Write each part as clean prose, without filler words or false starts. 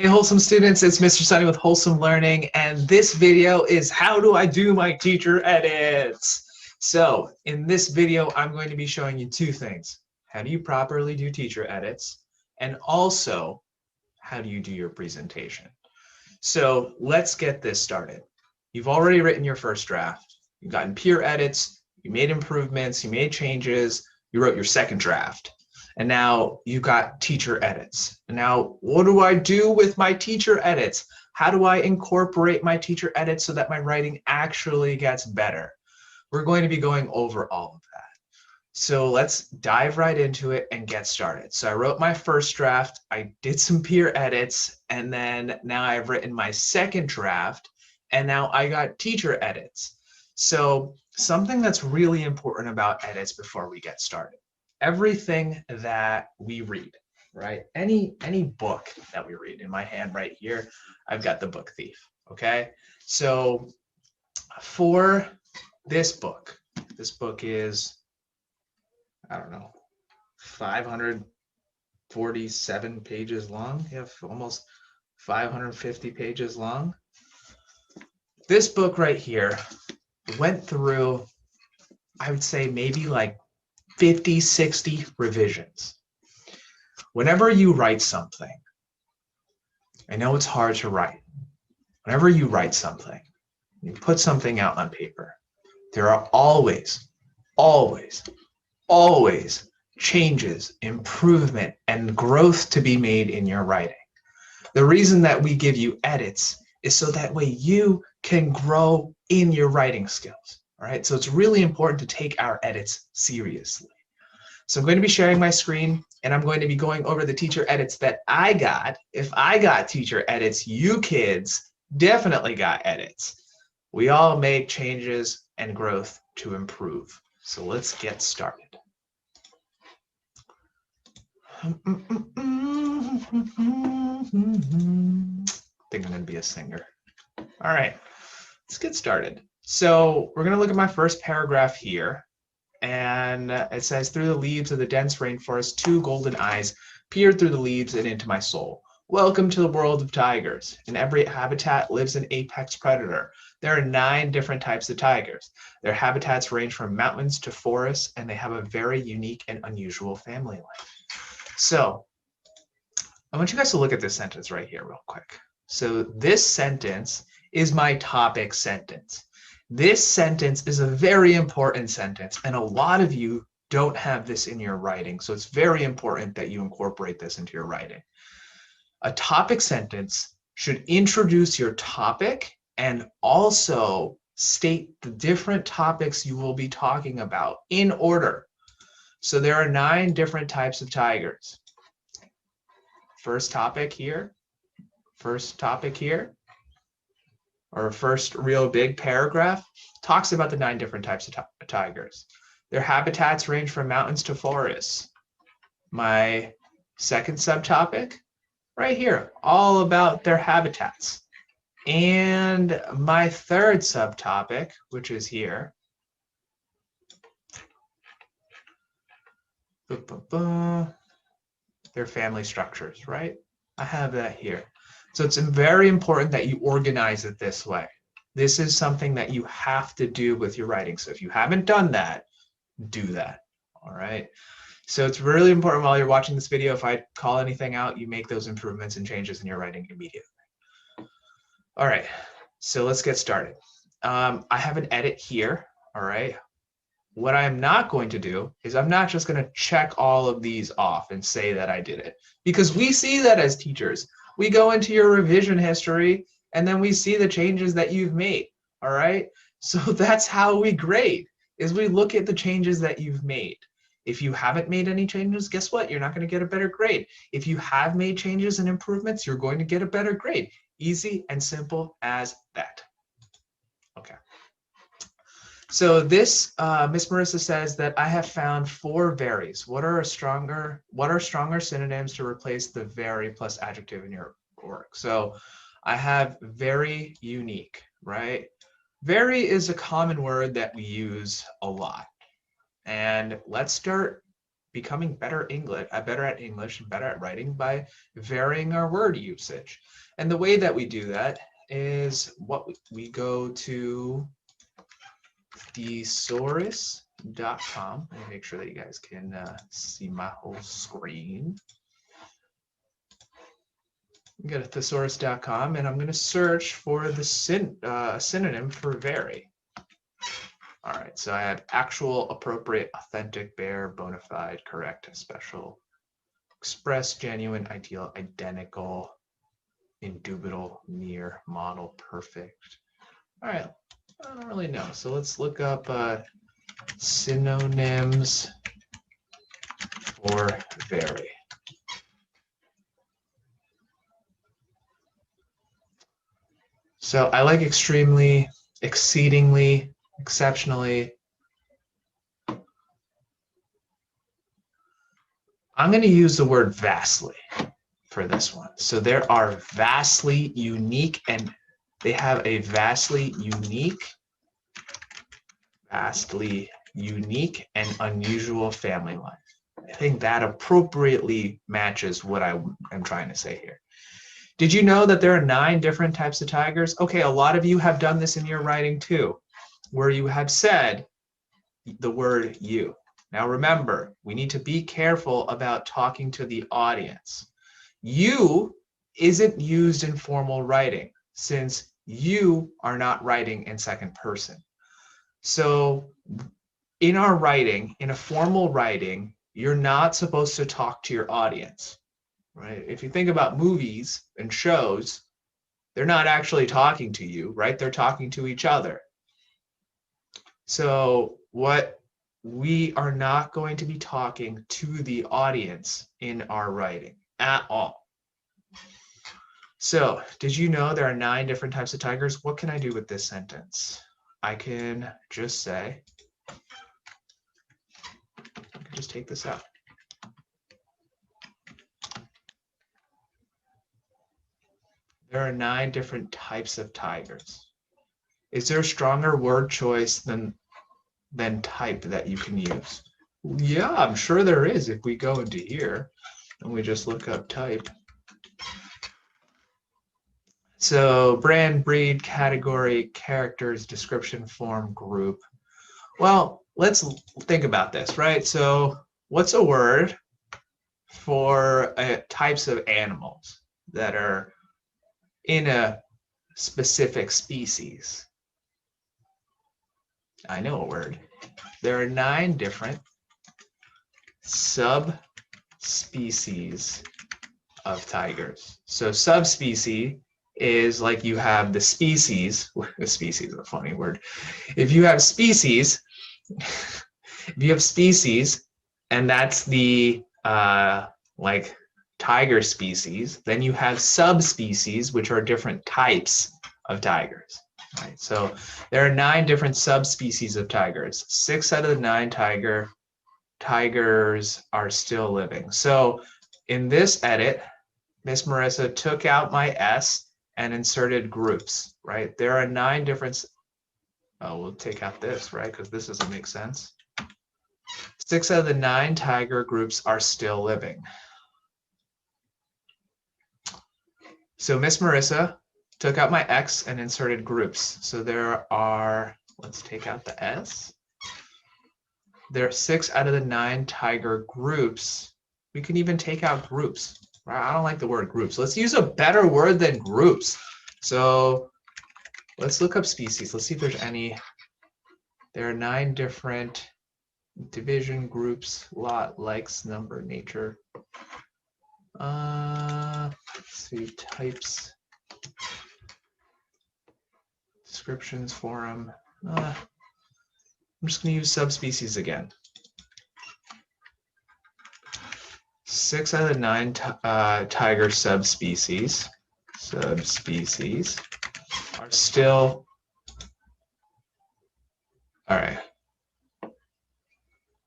Hey, Wholesome students, it's Mr. Sunny with Wholesome Learning, and this video is how do I do my teacher edits? So in this video, I'm going to be showing you two things. How do you properly do teacher edits? And also, how do you do your presentation? So let's get this started. You've already written your first draft. You've gotten peer edits, you made improvements, you made changes, you wrote your second draft. And now you got teacher edits. And now what do I do with my teacher edits? How do I incorporate my teacher edits so that my writing actually gets better? We're going to be going over all of that. So let's dive right into it and get started. So I wrote my first draft, I did some peer edits, and then now I've written my second draft, and now I got teacher edits. So something that's really important about edits before we get started. Everything that we read, right? Any book that we read. In my hand right here, I've got the Book Thief, okay? So for this book is, I don't know, 547 pages long. You have almost 550 pages long. This book right here went through, I would say maybe like 50, 60 revisions. Whenever you write something, I know it's hard to write. Whenever you write something, you put something out on paper, there are always changes, improvement, and growth to be made in your writing. The reason that we give you edits is so that way you can grow in your writing skills. All right, so it's really important to take our edits seriously. So I'm going to be sharing my screen and I'm going to be going over the teacher edits that I got. If I got teacher edits, you kids definitely got edits. We all make changes and growth to improve. So let's get started. I think I'm going to be a singer. All right, let's get started. So we're going to look at my first paragraph here. And it says, through the leaves of the dense rainforest, two golden eyes peered through the leaves and into my soul. Welcome to the world of tigers. In every habitat lives an apex predator. There are 9 different types of tigers. Their habitats range from mountains to forests, and they have a very unique and unusual family life. So I want you guys to look at this sentence right here real quick. So this sentence is my topic sentence. This sentence is a very important sentence, and a lot of you don't have this in your writing, so it's very important that you incorporate this into your writing. A topic sentence should introduce your topic and also state the different topics you will be talking about in order. So there are 9 different types of tigers. First topic here, or first real big paragraph, talks about the 9 different types of tigers. Their habitats range from mountains to forests. My second subtopic, right here, all about their habitats. And my third subtopic, which is here, their family structures, right? I have that here. So it's very important that you organize it this way. This is something that you have to do with your writing. So if you haven't done that, do that, all right? So it's really important while you're watching this video, if I call anything out, you make those improvements and changes in your writing immediately. All right, so let's get started. I have an edit here, all right? What I'm not going to do is I'm not just going to check all of these off and say that I did it, because we see that as teachers. We go into your revision history and then we see the changes that you've made, all right? So that's how we grade, is we look at the changes that you've made. If you haven't made any changes, guess what? You're not going to get a better grade. If you have made changes and improvements, you're going to get a better grade. Easy and simple as that. Okay. So this, Miss Marissa says that I have found 4 varies. What are stronger synonyms to replace the very plus adjective in your work? So I have very, unique, right? Very is a common word that we use a lot. And let's start becoming better at English and better at writing by varying our word usage. And the way that we do that is what we go to thesaurus.com. Let me make sure that you guys can see my whole screen. Go to thesaurus.com and I'm going to search for the synonym for vary. All right, so I have actual, appropriate, authentic, bare, bona fide, correct, special, express, genuine, ideal, identical, indubitable, near, model, perfect. All right, I don't really know. So let's look up synonyms for vary. So I like extremely, exceedingly, exceptionally. I'm going to use the word vastly for this one. So there are vastly unique, and they have a vastly unique and unusual family life. I think that appropriately matches what I am trying to say here. Did you know that there are 9 different types of tigers? Okay, a lot of you have done this in your writing too, where you have said the word you. Now remember, we need to be careful about talking to the audience. You isn't used in formal writing since you are not writing in second person. So in our writing, in a formal writing, you're not supposed to talk to your audience, right? If you think about movies and shows, they're not actually talking to you, right? They're talking to each other. So we are not going to be talking to the audience in our writing at all. So, did you know there are 9 different types of tigers? What can I do with this sentence? I can just say, I can just take this out. There are 9 different types of tigers. Is there a stronger word choice than type that you can use? Yeah, I'm sure there is. If we go into here and we just look up type. So brand, breed, category, characters, description, form, group. Well, let's think about this, right? So what's a word for types of animals that are in a specific species? I know a word. There are 9 different subspecies of tigers. So subspecies is like you have the species. The species is a funny word. If you have species, and that's the like tiger species, then you have subspecies, which are different types of tigers. Right? So there are 9 different subspecies of tigers. 6 out of the 9 tigers are still living. So in this edit, Miss Marissa took out my S and inserted groups, right? There are 9 different, we'll take out this, right? Because this doesn't make sense. 6 out of the 9 tiger groups are still living. So Miss Marissa took out my X and inserted groups. So there are, let's take out the S. There are 6 out of the 9 tiger groups. We can even take out groups. I don't like the word groups. Let's use a better word than groups. So let's look up species. Let's see if there's any. There are 9 different division groups: lot, likes, number, nature. Let's see, types, descriptions, forum. I'm just going to use subspecies again. 6 out of 9 tiger subspecies are still, all right.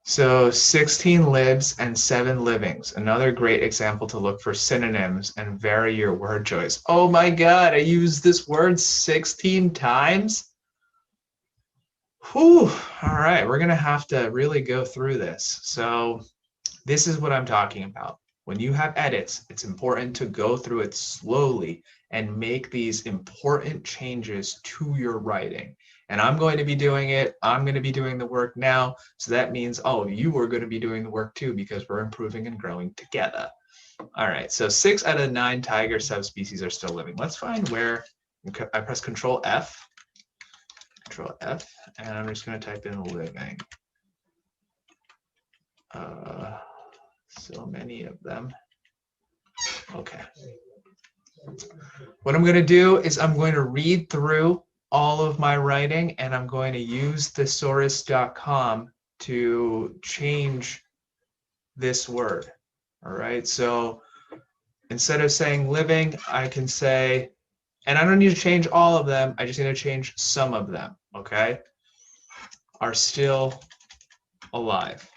So 16 lives and 7 livings. Another great example to look for synonyms and vary your word choice. Oh my God, I used this word 16 times. Whew. All right, we're gonna have to really go through this. So This is what I'm talking about. When you have edits, it's important to go through it slowly and make these important changes to your writing. And I'm going to be doing it. I'm going to be doing the work now. So that means, oh, you are going to be doing the work too, because we're improving and growing together. All right, so 6 out of 9 tiger subspecies are still living. Let's find where. I press Control F, and I'm just going to type in living. So many of them. Okay. What I'm going to do is I'm going to read through all of my writing, and I'm going to use thesaurus.com to change this word. All right, so instead of saying living, I can say, and I don't need to change all of them, I just need to change some of them, okay? Are still alive.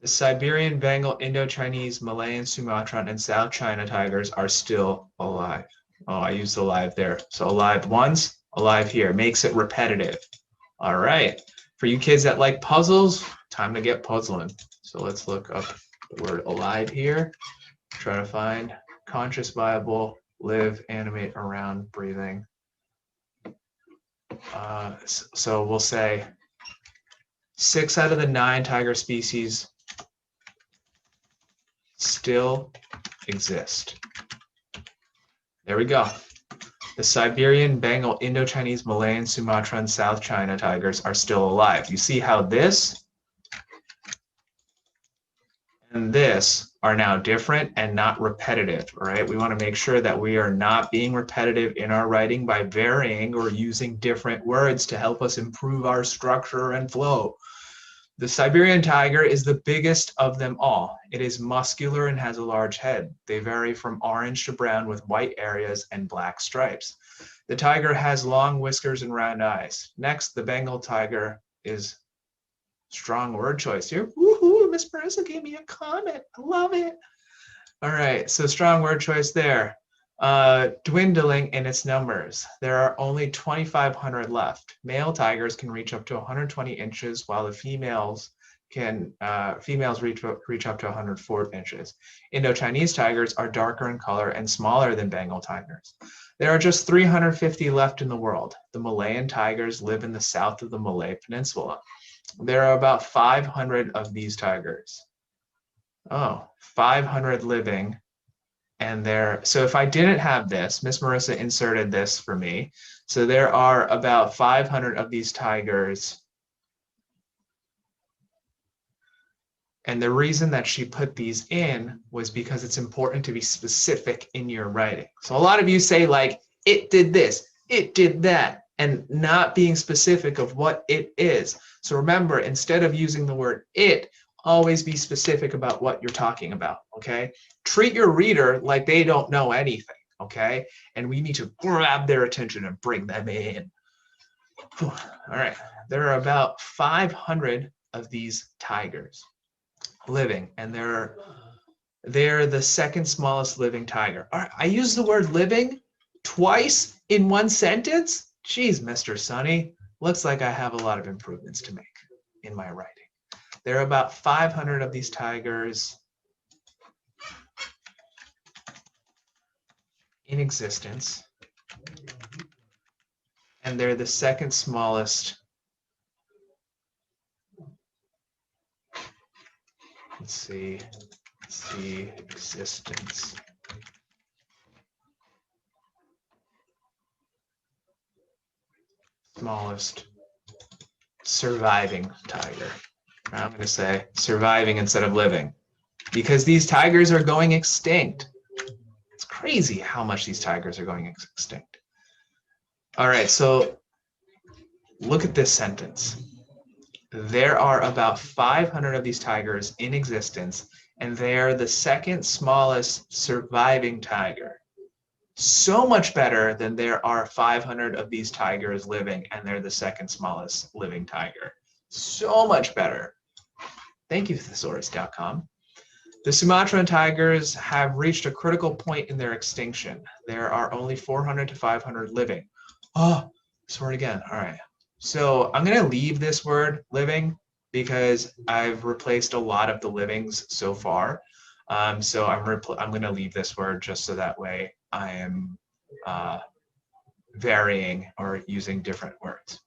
The Siberian, Bengal, Indo-Chinese, Malayan, Sumatran, and South China tigers are still alive. Oh, I used alive there. So alive once, alive here. Makes it repetitive. All right. For you kids that like puzzles, time to get puzzling. So let's look up the word alive here. Try to find conscious, viable, live, animate, around, breathing. So we'll say 6 out of the 9 tiger species still exist. There we go. The Siberian, Bengal, Indo-Chinese, Malayan, Sumatran, South China tigers are still alive. You see how this and this are now different and not repetitive, all right? We want to make sure that we are not being repetitive in our writing by varying or using different words to help us improve our structure and flow. The Siberian tiger is the biggest of them all. It is muscular and has a large head. They vary from orange to brown with white areas and black stripes. The tiger has long whiskers and round eyes. Next, the Bengal tiger is strong word choice here. Woohoo, Miss Marissa gave me a comment. I love it. All right, so strong word choice there. Dwindling in its numbers. There are only 2,500 left. Male tigers can reach up to 120 inches, while the females reach up to 104 inches. Indo-Chinese tigers are darker in color and smaller than Bengal tigers. There are just 350 left in the world. The Malayan tigers live in the south of the Malay Peninsula. There are about 500 of these tigers. Oh, 500 living. And so if I didn't have this, Miss Marissa inserted this for me. So there are about 500 of these tigers. And the reason that she put these in was because it's important to be specific in your writing. So a lot of you say like, it did this, it did that, and not being specific of what it is. So remember, instead of using the word it, always be specific about what you're talking about, okay? Treat your reader like they don't know anything, okay? And we need to grab their attention and bring them in. All right, there are about 500 of these tigers living, and they're the second smallest living tiger. All right, I used the word living twice in one sentence. Geez, Mr. Sunny, looks like I have a lot of improvements to make in my writing. There are about 500 of these tigers in existence, and they're the second smallest. Let's see existence. Smallest surviving tiger. I'm going to say surviving instead of living, because these tigers are going extinct. It's crazy how much these tigers are going extinct. All right, so look at this sentence. There are about 500 of these tigers in existence, and they are the second smallest surviving tiger. So much better than there are 500 of these tigers living, and they're the second smallest living tiger. So much better. Thank you, thesaurus.com. The Sumatran tigers have reached a critical point in their extinction. There are only 400 to 500 living. Oh, this word again. All right. So I'm going to leave this word living because I've replaced a lot of the livings so far. So I'm going to leave this word just so that way I am varying or using different words.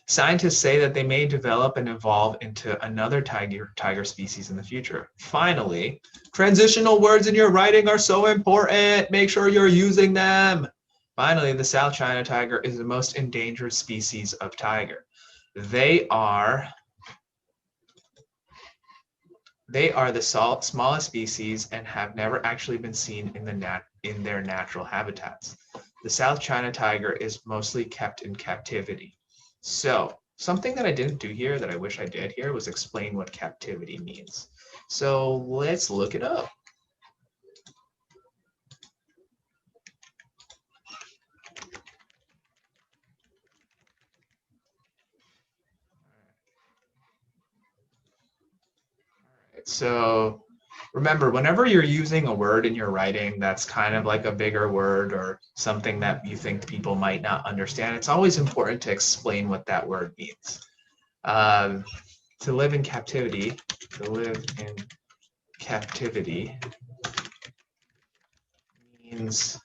Scientists say that they may develop and evolve into another tiger species in the future. Finally, transitional words in your writing are so important. Make sure you're using them. Finally, the South China tiger is the most endangered species of tiger. They are the smallest species and have never actually been seen in their natural habitats. The South China tiger is mostly kept in captivity. So something that I didn't do here that I wish I did here was explain what captivity means. So let's look it up. So remember, whenever you're using a word in your writing that's kind of like a bigger word or something that you think people might not understand, it's always important to explain what that word means. To live in captivity means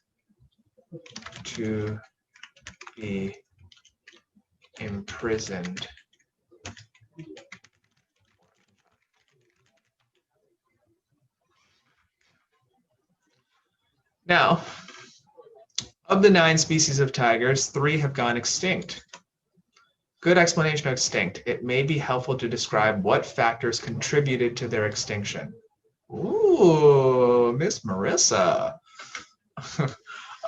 to be imprisoned. Now, of the 9 species of tigers, 3 have gone extinct. Good explanation of extinct. It may be helpful to describe what factors contributed to their extinction. Ooh, Miss Marissa.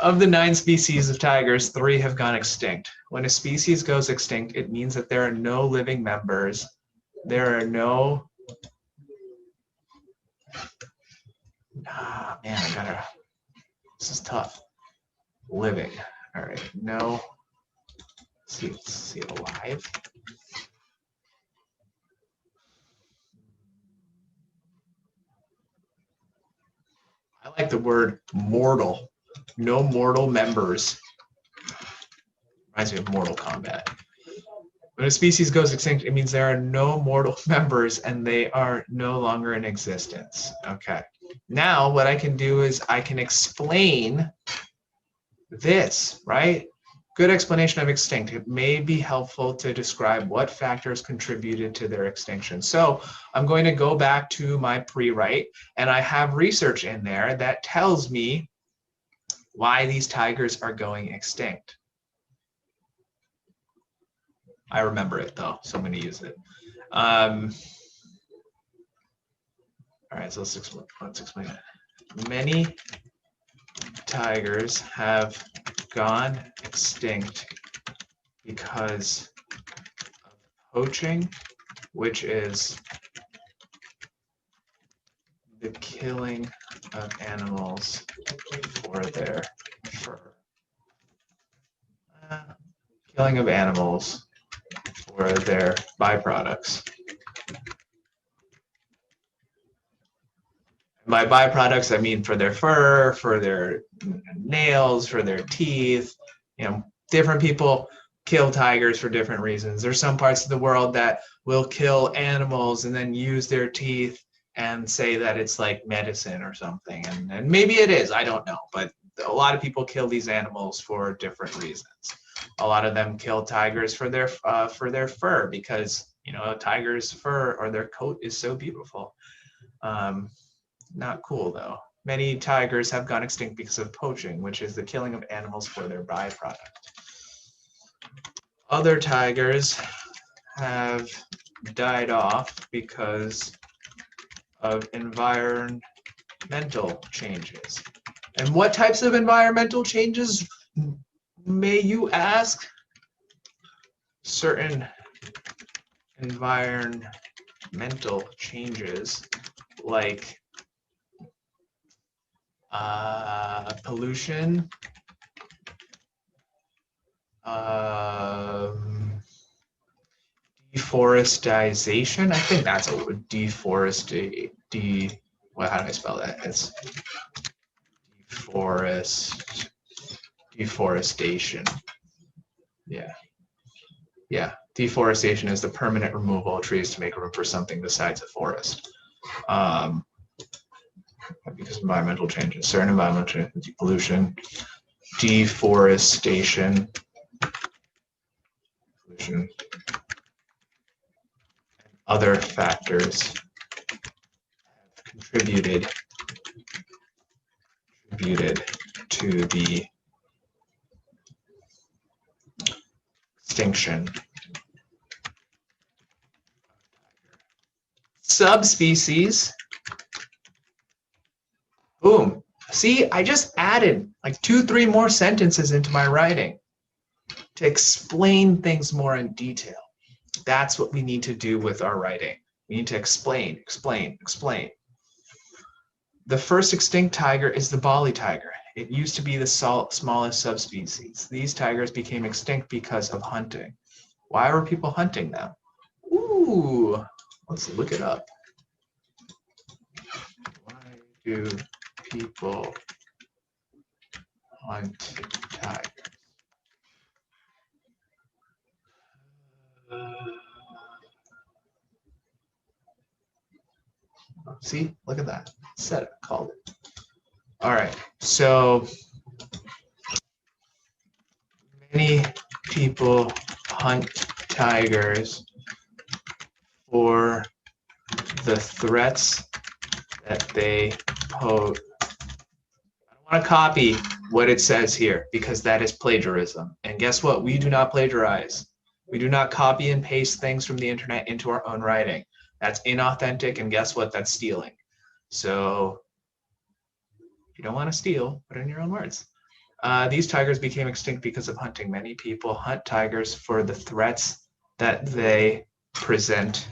Of the 9 species of tigers, 3 have gone extinct. When a species goes extinct, it means that there are no living members. There are no... man, this is tough. Living. All right, no... Let's see, alive. I like the word mortal. No mortal members. Reminds me of Mortal Kombat. When a species goes extinct, it means there are no mortal members and they are no longer in existence. Okay. Now what I can do is I can explain this, right? Good explanation of extinct. It may be helpful to describe what factors contributed to their extinction. So I'm going to go back to my pre-write, and I have research in there that tells me why these tigers are going extinct. I remember it though, so I'm going to use it. All right, so let's explain it. Many tigers have gone extinct because of poaching, which is the killing of animals for their fur. Killing of animals for their byproducts. By byproducts, I mean for their fur, for their nails, for their teeth. You know, different people kill tigers for different reasons. There's some parts of the world that will kill animals and then use their teeth and say that it's like medicine or something. And maybe it is, I don't know. But a lot of people kill these animals for different reasons. A lot of them kill tigers for their fur because, you know, a tiger's fur or their coat is so beautiful. Not cool though. Many tigers have gone extinct because of poaching, which is the killing of animals for their byproduct. Other tigers have died off because of environmental changes. And what types of environmental changes, may you ask? Certain environmental changes like pollution, deforestation. I think that's a word. Well, how do I spell that? It's deforestation. Yeah. Deforestation is the permanent removal of trees to make room for something besides a forest. Because of environmental changes, certain environmental changes, pollution, deforestation, pollution, and other factors have contributed to the extinction. Subspecies. Boom. See, I just added like 2-3 more sentences into my writing to explain things more in detail. That's what we need to do with our writing. We need to explain, explain, explain. The first extinct tiger is the Bali tiger. It used to be the smallest subspecies. These tigers became extinct because of hunting. Why were people hunting them? Ooh, let's look it up. Why do people hunt tigers? See, look at that. Said it, called it. All right, so many people hunt tigers for the threats that they pose. I don't want to copy what it says here because that is plagiarism. And guess what? We do not plagiarize. We do not copy and paste things from the internet into our own writing. That's inauthentic, and guess what? That's stealing. So if you don't want to steal, put it in your own words. These tigers became extinct because of hunting. Many people hunt tigers for the threats that they present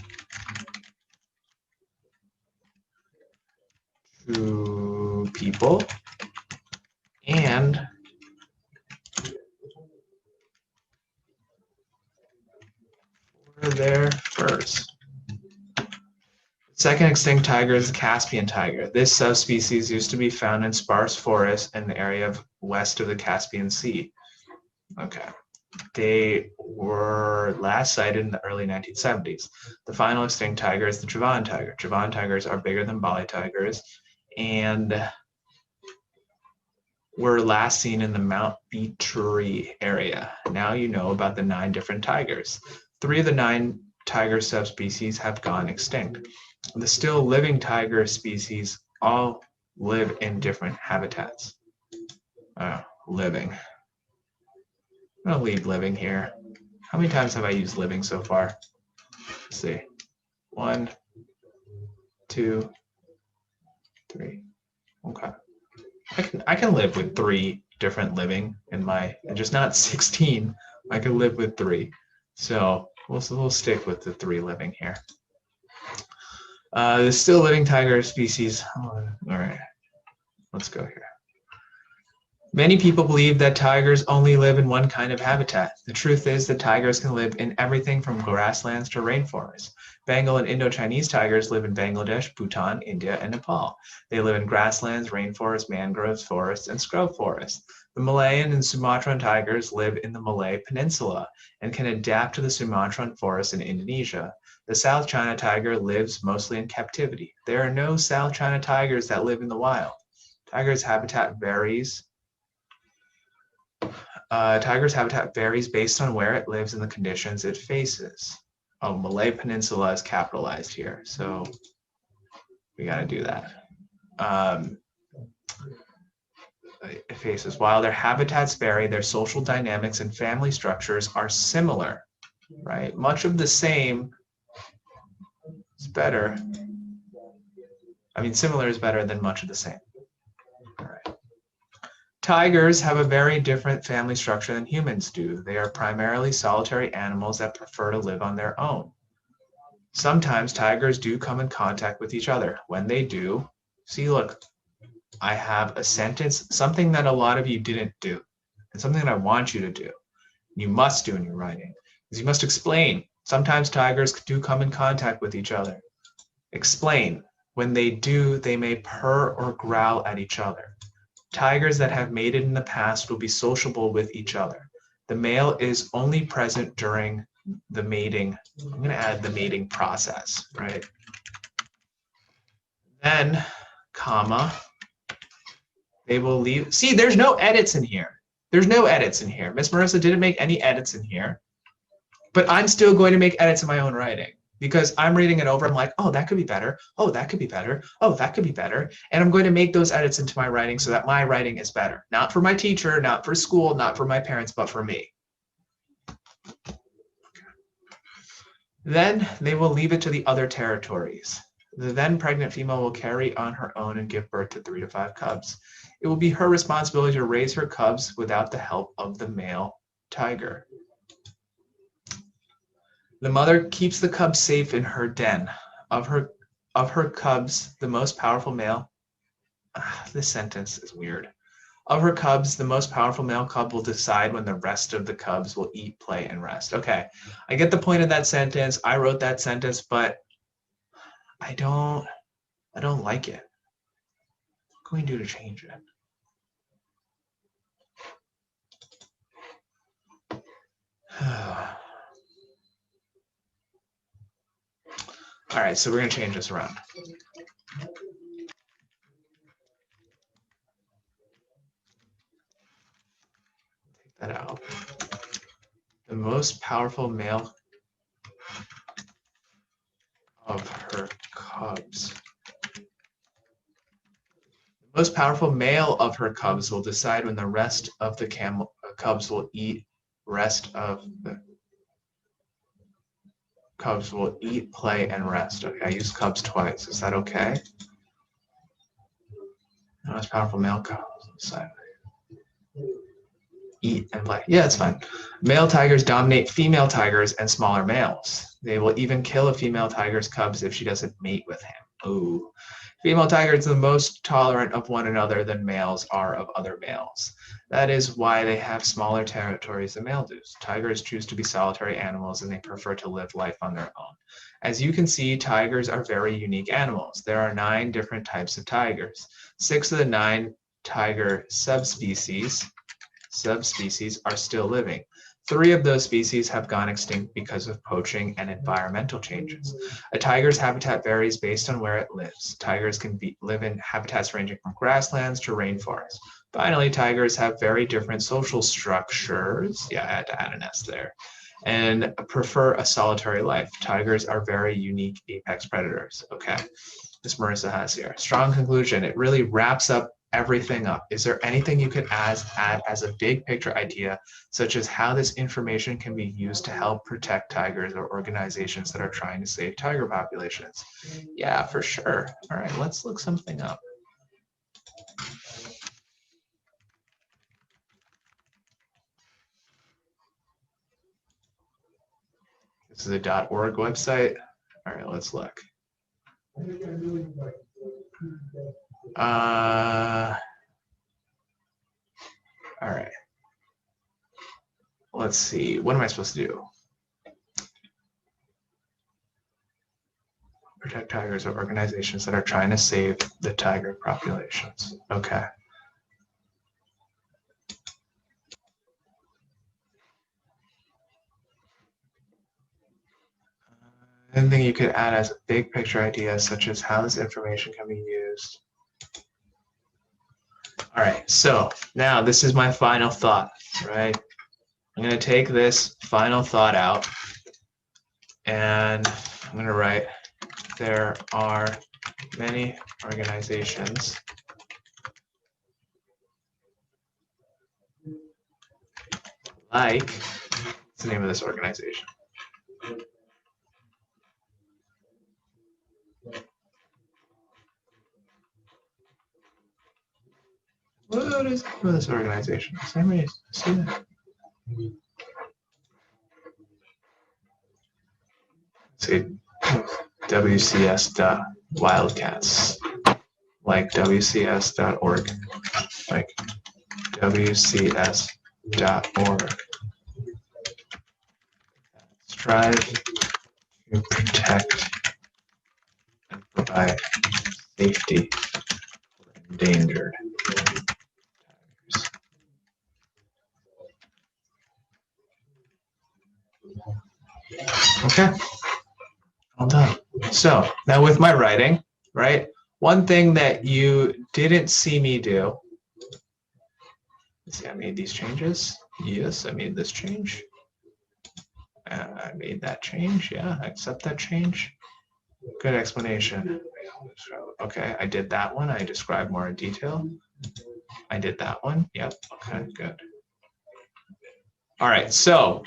to people and for their furs. Second extinct tiger is the Caspian tiger. This subspecies used to be found in sparse forests in the area west of the Caspian Sea. Okay. They were last sighted in the early 1970s. The final extinct tiger is the Javan tiger. Javan tigers are bigger than Bali tigers and were last seen in the Mount Beatry area. Now you know about the 9 different tigers. 3 of the 9 tiger subspecies have gone extinct. The still living tiger species all live in different habitats. Living. I'm gonna leave living here. How many times have I used living so far? Let's see. 1, 2, 3. Okay. I can live with 3 different living in my, and just not 16. I can live with 3. So we'll stick with the 3 living here. The still living tiger species. All right, let's go here. Many people believe that tigers only live in one kind of habitat. The truth is that tigers can live in everything from grasslands to rainforests. Bengal and Indo-Chinese tigers live in Bangladesh, Bhutan, India, and Nepal. They live in grasslands, rainforests, mangroves, forests, and scrub forests. The Malayan and Sumatran tigers live in the Malay Peninsula and can adapt to the Sumatran forest in Indonesia. The South China tiger lives mostly in captivity. There are no South China tigers that live in the wild. Tigers' habitat varies. Tiger's habitat varies based on where it lives and the conditions it faces. Oh, Malay Peninsula is capitalized here, so we got to do that. It faces. While their habitats vary, their social dynamics and family structures are similar, right? Much of the same is better. I mean, similar is better than much of the same. All right. Tigers have a very different family structure than humans do. They are primarily solitary animals that prefer to live on their own. Sometimes tigers do come in contact with each other. When they do, see, look, I have a sentence, something that a lot of you didn't do, and something that I want you to do. You must do in your writing, is you must explain. Sometimes tigers do come in contact with each other. Explain. When they do, they may purr or growl at each other. Tigers that have mated in the past will be sociable with each other. The male is only present during the mating. I'm going to add the mating process, right? Then, comma, they will leave. See, there's no edits in here. There's no edits in here. Miss Marissa didn't make any edits in here, but I'm still going to make edits in my own writing because I'm reading it over. I'm like, oh, that could be better. Oh, that could be better. Oh, that could be better. And I'm going to make those edits into my writing so that my writing is better. Not for my teacher, not for school, not for my parents, but for me. Then they will leave it to the other territories. The then pregnant female will carry on her own and give birth to 3 to 5 cubs. It will be her responsibility to raise her cubs without the help of the male tiger. The mother keeps the cubs safe in her den. Of her cubs, the most powerful male. This sentence is weird. Of her cubs, the most powerful male cub will decide when the rest of the cubs will eat, play, and rest. Okay, I get the point of that sentence. I wrote that sentence, but I don't like it. What can we do to change it? All right, so we're going to change this around. Take that out. The most powerful male of her cubs. The most powerful male of her cubs will decide when the rest of the cubs will eat. Rest of the cubs will eat, play, and rest. Okay, I used cubs twice. Is that okay? The most powerful male cubs will decide. Eat and play. Yeah, it's fine. Male tigers dominate female tigers and smaller males. They will even kill a female tiger's cubs if she doesn't mate with him. Ooh. Female tigers are the most tolerant of one another than males are of other males. That is why they have smaller territories than males do. Tigers choose to be solitary animals and they prefer to live life on their own. As you can see, tigers are very unique animals. There are 9 different types of tigers. 6 of the 9 tiger subspecies are still living. 3 of those species have gone extinct because of poaching and environmental changes. A tiger's habitat varies based on where it lives. Tigers can live in habitats ranging from grasslands to rainforests. Finally, tigers have very different social structures. Yeah, I had to add an S there. And prefer a solitary life. Tigers are very unique apex predators. Okay, this Marissa has here. Strong conclusion. It really wraps up everything up. Is there anything you could add as a big picture idea, such as how this information can be used to help protect tigers or organizations that are trying to save tiger populations? Yeah, for sure. All right, let's look something up. This is a .org website. All right, let's look. All right. Let's see. What am I supposed to do? Protect tigers or organizations that are trying to save the tiger populations. Okay. Anything you could add as a big picture idea, such as how this information can be used. All right, so now this is my final thought, right? I'm going to take this final thought out and I'm going to write, there are many organizations like, what's the name of this organization? What is the name of this organization? Does anybody see that? Say WCS.wildcats, like WCS.org, like WCS.org. Strive to protect and provide safety for endangered tigers. Okay, all done. So now with my writing, right? One thing that you didn't see me do, let's see, I made these changes. Yes, I made this change. I made that change. Yeah, I accept that change. Good explanation. Okay, I did that one. I described more in detail. I did that one. Yep. Okay, good. All right, so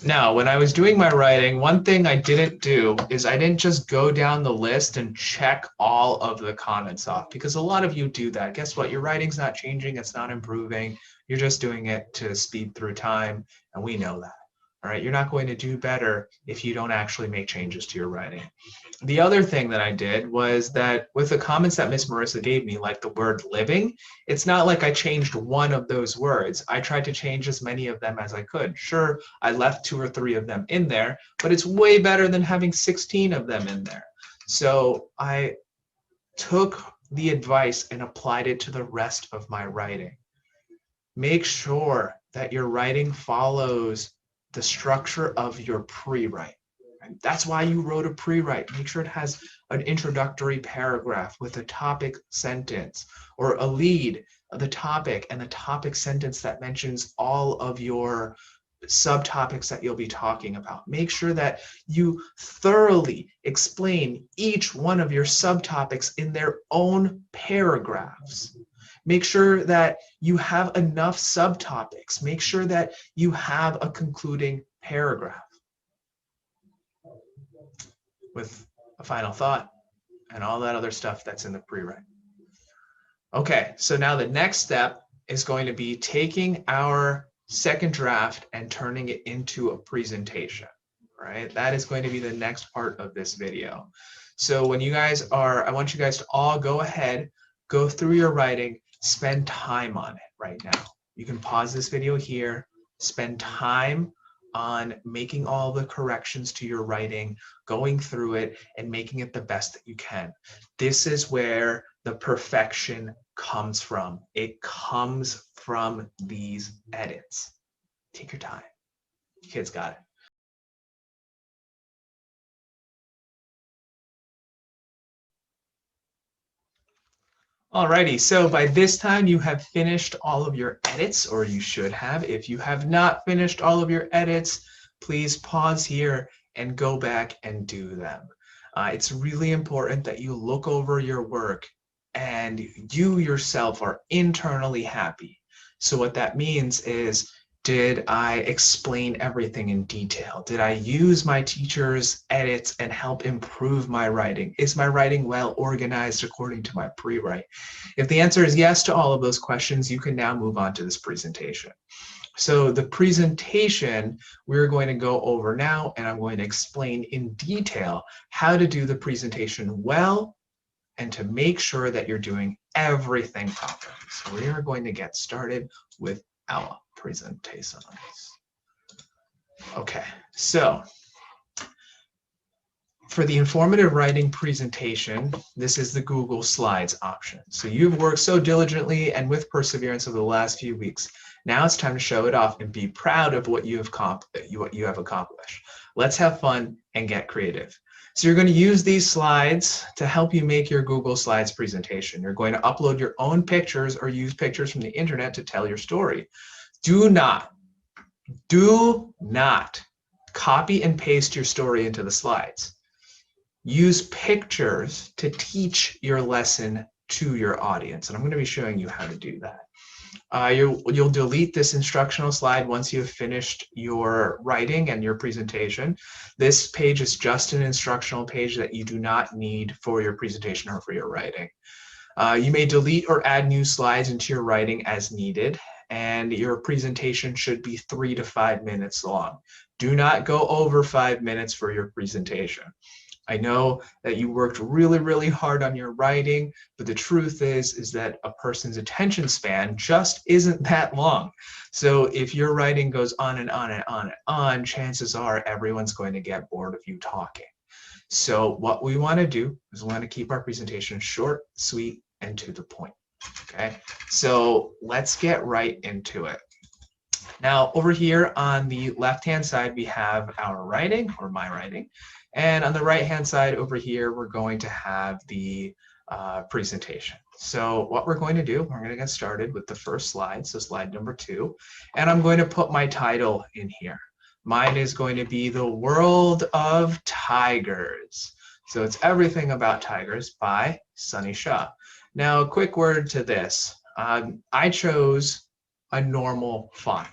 now when I was doing my writing, one thing I didn't do is I didn't just go down the list and check all of the comments off, because a lot of you do that. Guess what? Your writing's not changing, it's not improving. You're just doing it to speed through time, and we know that. All right, you're not going to do better if you don't actually make changes to your writing. The other thing that I did was that with the comments that Miss Marissa gave me, like the word living, it's not like I changed one of those words. I tried to change as many of them as I could. Sure, I left 2 or 3 of them in there, but it's way better than having 16 of them in there. So I took the advice and applied it to the rest of my writing. Make sure that your writing follows the structure of your pre-write. That's why you wrote a pre-write. Make sure it has an introductory paragraph with a topic sentence, or a lead of the topic and the topic sentence that mentions all of your subtopics that you'll be talking about. Make sure that you thoroughly explain each one of your subtopics in their own paragraphs. Make sure that you have enough subtopics. Make sure that you have a concluding paragraph with a final thought and all that other stuff that's in the pre-write. Okay, so now the next step is going to be taking our second draft and turning it into a presentation, right? That is going to be the next part of this video. So when you guys are, I want you guys to all go ahead, go through your writing, spend time on it right now. You can pause this video here, spend time on making all the corrections to your writing, going through it and making it the best that you can. This is where the perfection comes from. It comes from these edits. Take your time. You kids got it. Alrighty, so by this time you have finished all of your edits, or you should have. If you have not finished all of your edits, please pause here and go back and do them. It's really important that you look over your work and you yourself are internally happy. So what that means is, did I explain everything in detail? Did I use my teacher's edits and help improve my writing? Is my writing well organized according to my pre-write? If the answer is yes to all of those questions, you can now move on to this presentation. So the presentation we're going to go over now, and I'm going to explain in detail how to do the presentation well and to make sure that you're doing everything properly. So we are going to get started with our presentations. Okay, so for the informative writing presentation, this is the Google Slides option. So you've worked so diligently and with perseverance over the last few weeks. Now it's time to show it off and be proud of what you have accomplished. Let's have fun and get creative. So you're going to use these slides to help you make your Google Slides presentation. You're going to upload your own pictures or use pictures from the internet to tell your story. Do not copy and paste your story into the slides. Use pictures to teach your lesson to your audience. And I'm going to be showing you how to do that. You'll delete this instructional slide once you've finished your writing and your presentation. This page is just an instructional page that you do not need for your presentation or for your writing. You may delete or add new slides into your writing as needed, and your presentation should be 3 to 5 minutes long. Do not go over 5 minutes for your presentation. I know that you worked really, really hard on your writing, but the truth is that a person's attention span just isn't that long. So if your writing goes on and on and on and on, chances are everyone's going to get bored of you talking. So what we want to do is we want to keep our presentation short, sweet, and to the point. Okay, so let's get right into it. Now over here on the left-hand side, we have our writing, or my writing. And on the right-hand side over here, we're going to have the presentation. So what we're going to do, we're going to get started with the first slide, so slide number 2. And I'm going to put my title in here. Mine is going to be The World of Tigers. So it's Everything About Tigers by Sunny Shaw. Now, a quick word to this. I chose a normal font.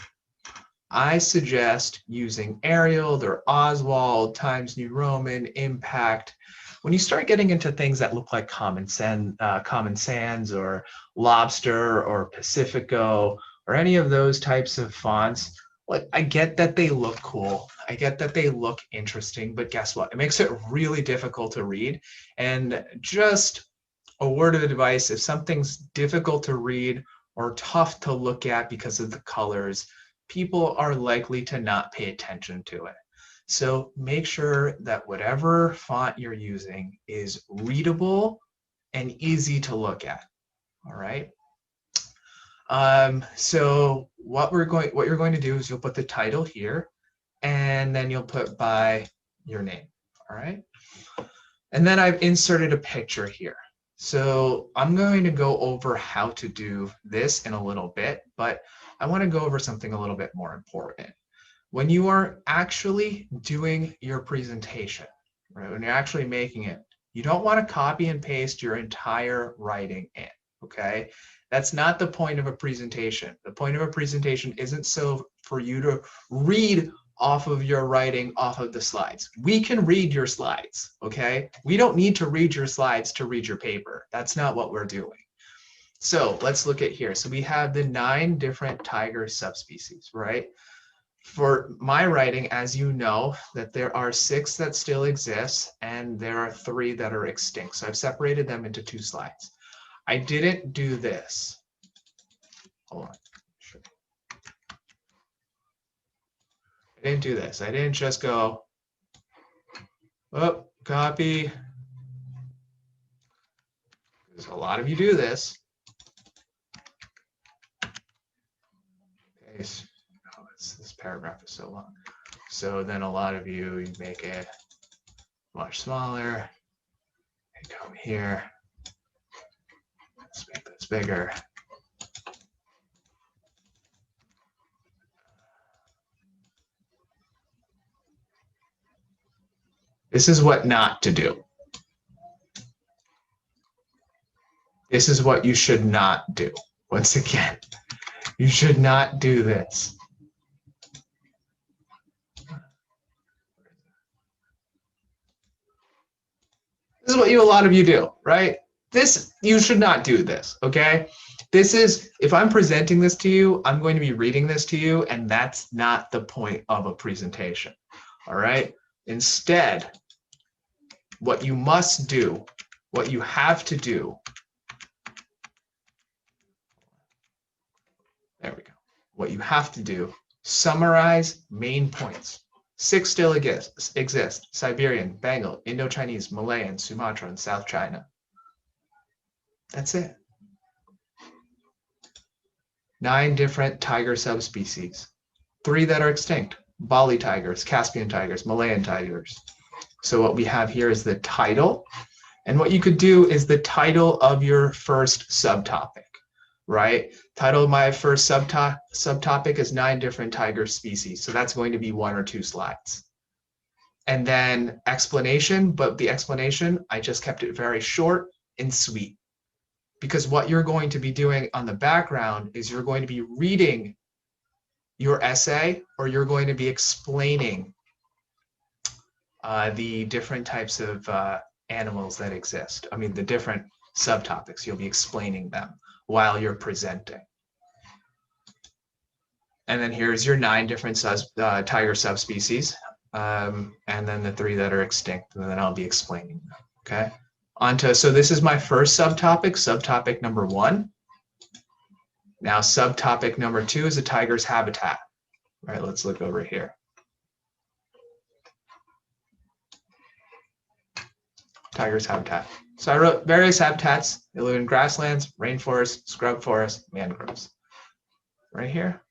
I suggest using Arial or Oswald, Times New Roman, Impact. When you start getting into things that look like Common Sans or Lobster or Pacifico or any of those types of fonts, like, I get that they look cool. I get that they look interesting, but guess what? It makes it really difficult to read. And just a word of advice, if something's difficult to read or tough to look at because of the colors, people are likely to not pay attention to it. So make sure that whatever font you're using is readable and easy to look at. All right. So what you're going to do is you'll put the title here, and then you'll put by your name. All right. And then I've inserted a picture here. So I'm going to go over how to do this in a little bit, but I want to go over something a little bit more important. When you are actually doing your presentation, right, when you're actually making it, you don't want to copy and paste your entire writing in, okay? That's not the point of a presentation. The point of a presentation isn't so for you to read off of your writing off of the slides. We can read your slides, okay? We don't need to read your slides to read your paper. That's not what we're doing. So let's look at here. So we have the 9 different tiger subspecies, right? For my writing, as you know, that there are 6 that still exist and there are 3 that are extinct. So I've separated them into 2 slides. I didn't do this. Hold on. I didn't do this. I didn't just go, oh, copy. Because a lot of you do this. Okay, so, oh, this paragraph is so long. So then a lot of you make it much smaller. And come here. Let's make this bigger. This is what not to do. This is what you should not do. Once again, you should not do this. This is what a lot of you do, right? You should not do this, okay? This is, if I'm presenting this to you, I'm going to be reading this to you, and that's not the point of a presentation, all right? Instead, what you must do, what you have to do, there we go. What you have to do, summarize main points. 6 still exist: Siberian, Bengal, Indo-Chinese, Malayan, Sumatra, and South China. That's it. 9 different tiger subspecies. 3 that are extinct: Bali tigers, Caspian tigers, Malayan tigers. So what we have here is the title. And what you could do is the title of your first subtopic, right? Title of my first subtopic is 9 different tiger species. So that's going to be 1 or 2 slides. And then explanation, but the explanation, I just kept it very short and sweet. Because what you're going to be doing on the background is you're going to be reading your essay, or you're going to be explaining the different types of animals that exist. I mean, the different subtopics, you'll be explaining them while you're presenting. And then here's your 9 different tiger subspecies, and then the 3 that are extinct, and then I'll be explaining them, okay? So this is my first subtopic, subtopic number 1. Now subtopic number 2 is a tiger's habitat. All right, let's look over here. Tiger's habitat. So I wrote various habitats. They live in grasslands, rainforests, scrub forests, mangroves. Right here.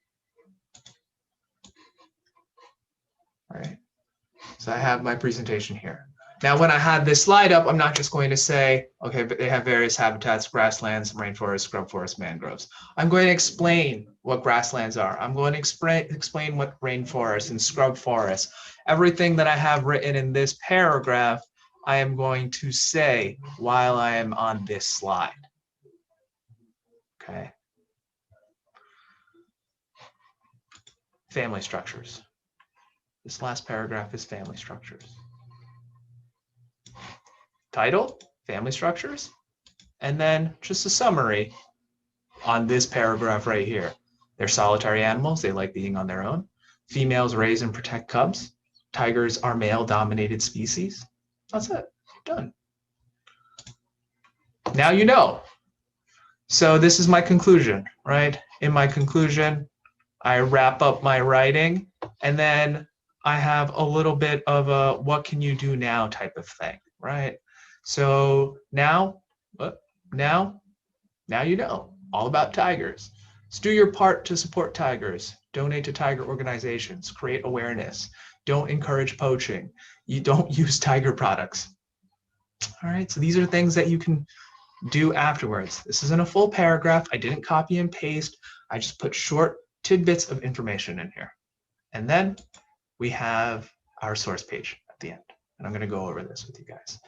All right. So I have my presentation here. Now, when I have this slide up, I'm not just going to say, okay, but they have various habitats, grasslands, rainforests, scrub forests, mangroves. I'm going to explain what grasslands are. I'm going to explain what rainforests and scrub forests, everything that I have written in this paragraph, I am going to say while I am on this slide. Okay. Family structures. This last paragraph is family structures. Title, family structures, and then just a summary on this paragraph right here. They're solitary animals. They like being on their own. Females raise and protect cubs. Tigers are male-dominated species. That's it. Done. Now you know. So this is my conclusion, right? In my conclusion, I wrap up my writing, and then I have a little bit of a what can you do now type of thing, right? So now you know all about tigers. So do your part to support tigers. Donate to tiger organizations. Create awareness. Don't encourage poaching. You don't use tiger products. All right, so these are things that you can do afterwards. This isn't a full paragraph. I didn't copy and paste. I just put short tidbits of information in here. And then we have our source page at the end. And I'm going to go over this with you guys.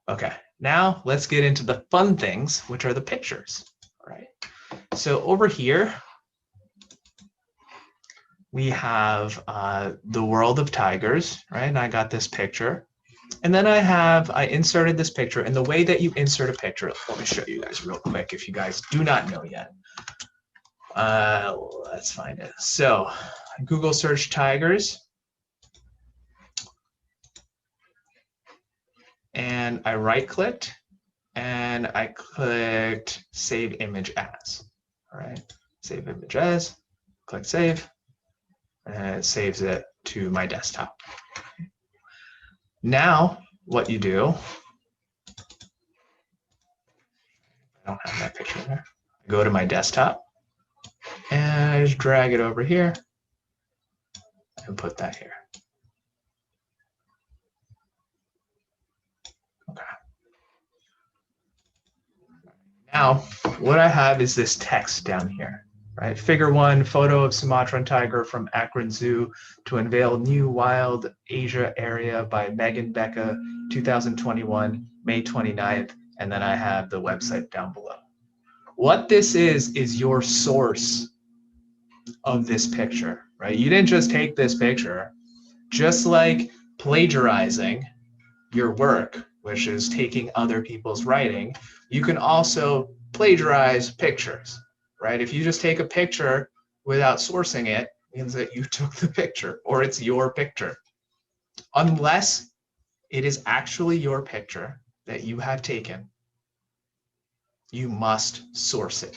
Okay, now let's get into the fun things, which are the pictures. All right. So over here, we have the world of tigers, right? And I got this picture. And then I inserted this picture, and the way that you insert a picture, let me show you guys real quick if you guys do not know yet. Let's find it. So Google search tigers. And I right-clicked, and I clicked Save Image As. All right, Save Image As, click Save, and it saves it to my desktop. Now, what you do, I don't have that picture there. I go to my desktop, and I just drag it over here, and put that here. Okay. Now, what I have is this text down here, right? Figure 1, photo of Sumatran tiger from Akron Zoo to unveil new wild Asia area by Megan Becca, 2021, May 29th. And then I have the website down below. What this is your source of this picture, right? You didn't just take this picture, just like plagiarizing your work, which is taking other people's writing, you can also plagiarize pictures, right? If you just take a picture without sourcing it, it means that you took the picture or it's your picture. Unless it is actually your picture that you have taken, you must source it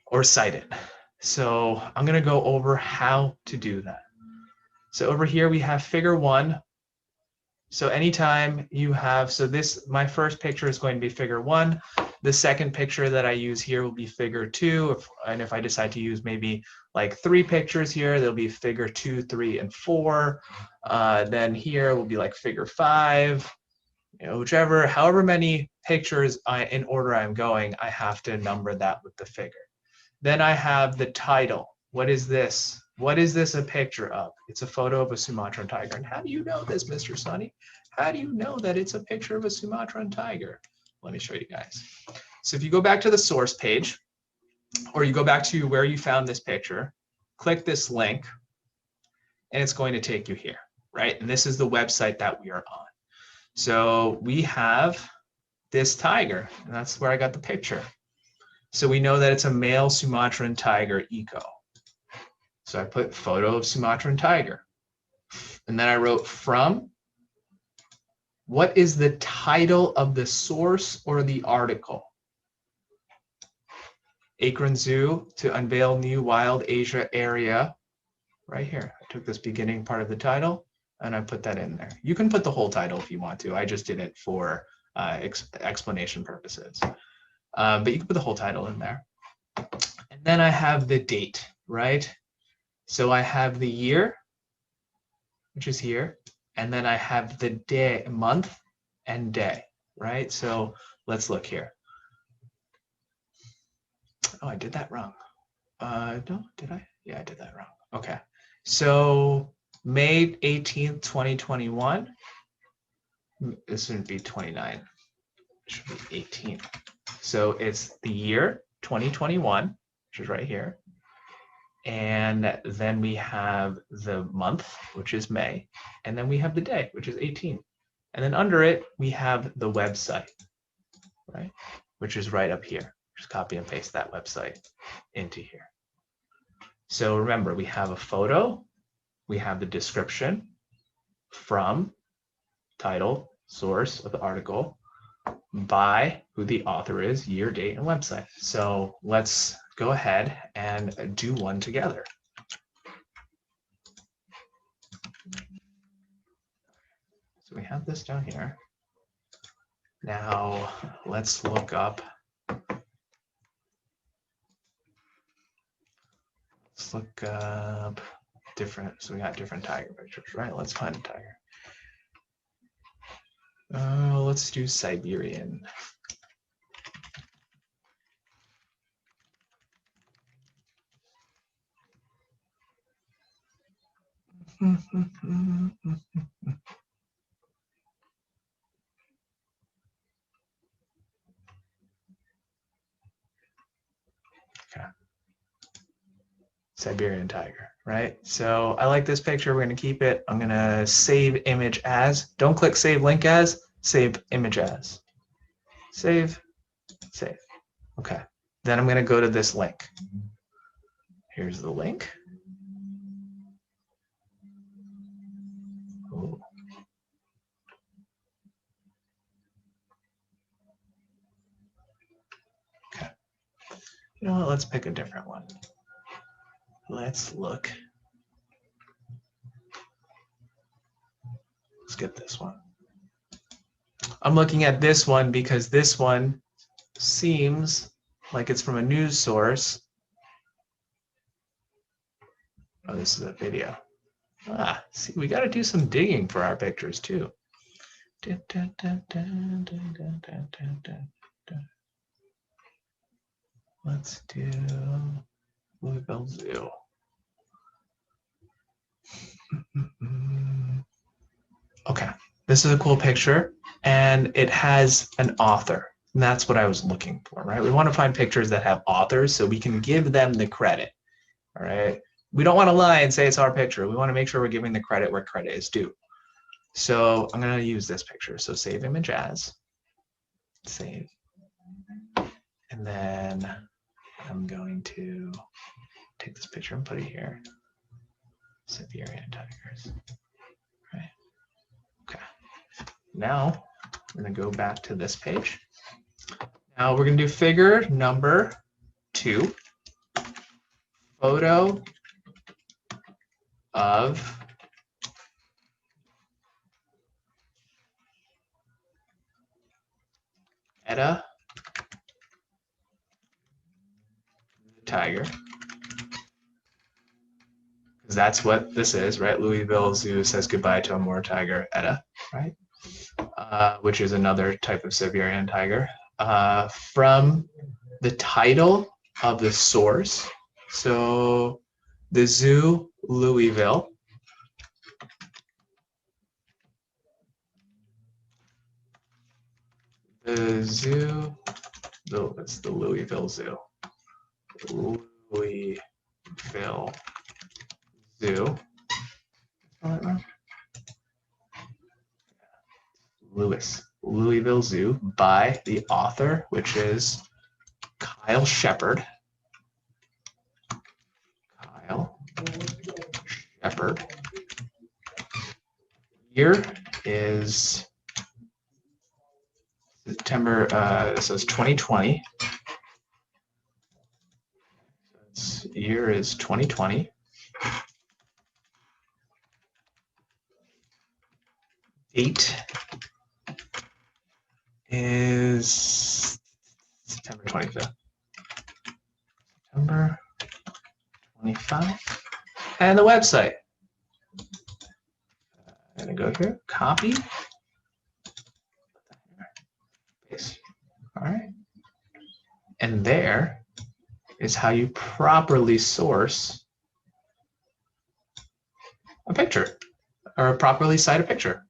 or cite it. So I'm going to go over how to do that. So over here we have figure 1. So anytime you have, so this, my first picture is going to be figure 1. The second picture that I use here will be figure 2. And if I decide to use maybe like 3 pictures here, there'll be figure 2, 3, and 4. Then here will be like figure 5. You know, however many pictures in order I'm going, I have to number that with the figure. Then I have the title. What is this? What is this a picture of? It's a photo of a Sumatran tiger. And how do you know this, Mr. Sunny? How do you know that it's a picture of a Sumatran tiger? Let me show you guys. So if you go back to the source page, or you go back to where you found this picture, click this link, and it's going to take you here, right? And this is the website that we are on. So we have this tiger, and that's where I got the picture. So we know that it's a male Sumatran tiger eco. So I put photo of Sumatran tiger. And then I wrote from. What is the title of the source or the article? Akron Zoo to unveil new wild Asia area. Right here. I took this beginning part of the title and I put that in there. You can put the whole title if you want to. I just did it for explanation purposes. But you can put the whole title in there. And then I have the date, right? So I have the year, which is here, and then I have the day, month and day, right? So let's look here. Oh, I did that wrong. No, did I? Yeah, I did that wrong. Okay. So May 18th, 2021. This would be 29. It should be 18. So it's the year 2021, which is right here. And then we have the month, which is May. And then we have the day, which is 18. And then under it, we have the website, right? Which is right up here. Just copy and paste that website into here. So remember, we have a photo, we have the description, from, title, source of the article, by, who the author is, year, date, and website. So let's go ahead and do one together. So we have this down here. Now let's look up. Let's look up different. So we got different tiger pictures, right? Let's find a tiger. Let's do Siberian. Okay. Siberian tiger, right? So I like this picture. We're going to keep it. I'm going to save image as. Don't click save link as. Save image as. Save. Save. Okay. Then I'm going to go to this link. Here's the link. Ooh. Okay. You know what? Let's pick a different one. Let's look. Let's get this one. I'm looking at this one because this one seems like it's from a news source. Oh, this is a video. Ah, see, we got to do some digging for our pictures too. Let's do Louisville Zoo. Okay, this is a cool picture, and it has an author. And that's what I was looking for, right? We want to find pictures that have authors so we can give them the credit, all right? We don't want to lie and say it's our picture. We want to make sure we're giving the credit where credit is due. So I'm going to use this picture. So save image as, save. And then I'm going to take this picture and put it here. Siberian tigers, right? Okay. Now I'm going to go back to this page. Now we're going to do figure number 2, photo of Etta the tiger. Because that's what this is, right? Louisville Zoo says goodbye to a Amur tiger, Etta, right? Which is another type of Siberian tiger. From the title of the source, so the zoo, Louisville. The zoo, it's the Louisville Zoo. Louisville Zoo. Louisville Zoo by the author, which is Kyle Shepard. Kyle Shepard. Year is September, so it's 2020. So year is 2020. Date is September 25th. September 25. and the website. I'm gonna go here, copy, paste. All right. And there is how you properly source a picture or properly cite a picture.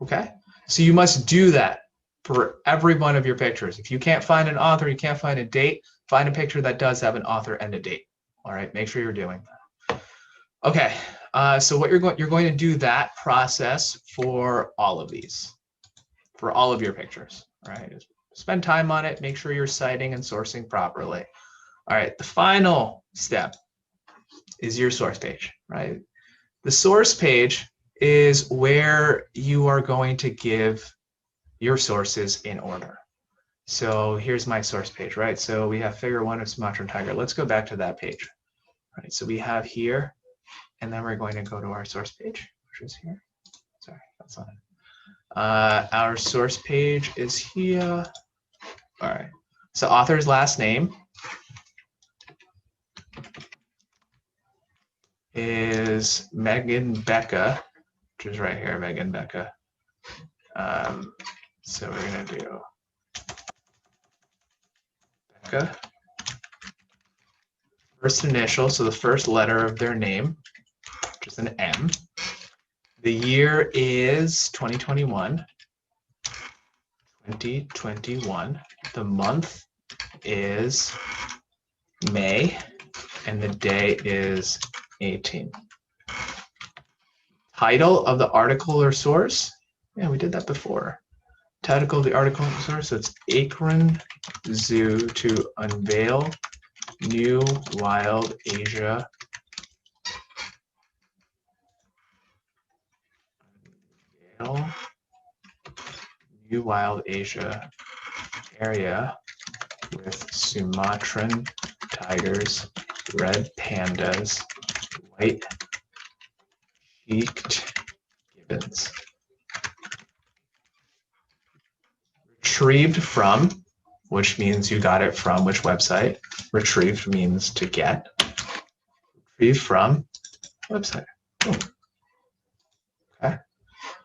Okay. So you must do that for every one of your pictures. If you can't find an author, you can't find a date, find a picture that does have an author and a date. All right. Make sure you're doing that. Okay. So what you're going to do that process for all of these, for all of your pictures. All right. Spend time on it. Make sure you're citing and sourcing properly. All right. The final step is your source page, right? The source page is where you are going to give your sources in order. So here's my source page, right? So we have figure 1 of Sumatran tiger. Let's go back to that page. All right. So we have here, and then we're going to go to our source page, which is here. Sorry, that's not it. Our source page is here. All right. So author's last name is Megan Becca, which is right here, Megan Becca. So we're going to do Becca. First initial, so the first letter of their name, which is an M. The year is 2021. 2021. The month is May, and the day is 18. Title of the article or source. Yeah, we did that before. Title of the article or source. So it's Akron Zoo to unveil new wild Asia. New wild Asia area with Sumatran tigers, red pandas, white-cheeked gibbons. Retrieved from, which means you got it from which website. Retrieved means to get. Retrieved from website. Boom. Okay.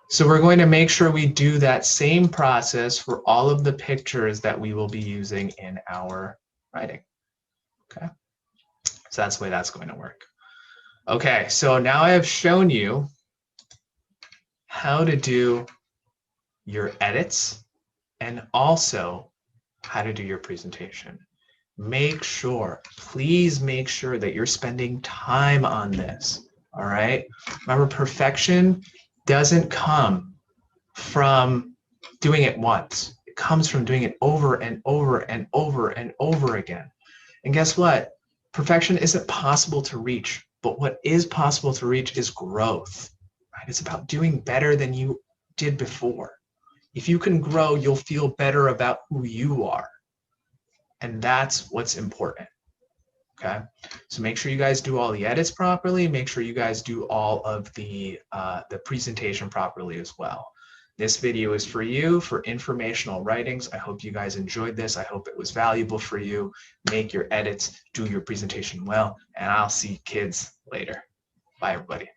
So we're going to make sure we do that same process for all of the pictures that we will be using in our writing. Okay. So that's the way that's going to work. Okay, so now I have shown you how to do your edits and also how to do your presentation. Make sure, please make sure that you're spending time on this. All right. Remember, perfection doesn't come from doing it once. It comes from doing it over and over and over and over again. And guess what? Perfection isn't possible to reach, but what is possible to reach is growth. Right? It's about doing better than you did before. If you can grow, you'll feel better about who you are. And that's what's important. Okay, so make sure you guys do all the edits properly. Make sure you guys do all of the presentation properly as well. This video is for you, for informational writings. I hope you guys enjoyed this. I hope it was valuable for you. Make your edits, do your presentation well, and I'll see kids later. Bye, everybody.